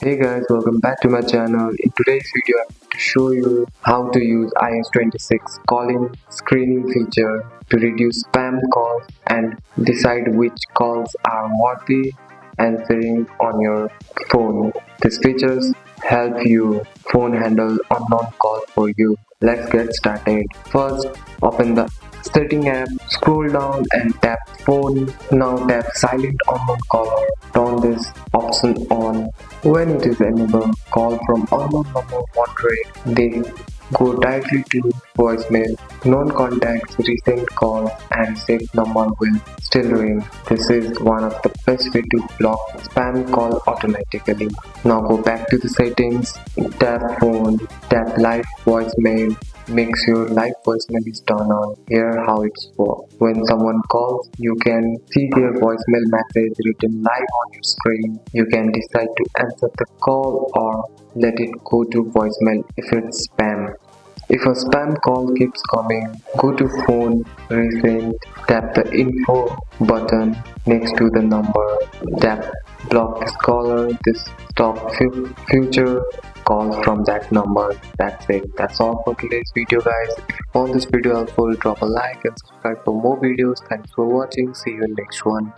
Hey guys, welcome back to my channel. In today's video, I'm going to show you how to use iOS 26 calling screening feature to reduce spam calls and decide which calls are worthy answering on your phone. These features help you phone handle unknown calls for you. Let's get started. First, open the setting app, scroll down and tap phone. Now tap silent unknown caller. Turn this option on. When it is enabled, call from unknown number won't ring. They go directly to voicemail. Non-contacts, recent calls and saved number will still ring. This is one of the best way to block spam call automatically. Now go back to the settings, tap phone, tap live voicemail. Make sure live voicemail is turned on. Here how it's works. When someone calls, you can see their voicemail message written live on your screen. You can decide to answer the call or let it go to voicemail if it's spam. If a spam call keeps coming, go to phone, recent, tap the info button next to the number, tap block this caller, this stop future calls from that number. That's it. That's all for today's video guys. If you found this video helpful, drop a like and subscribe for more videos. Thanks for watching. See you in next one.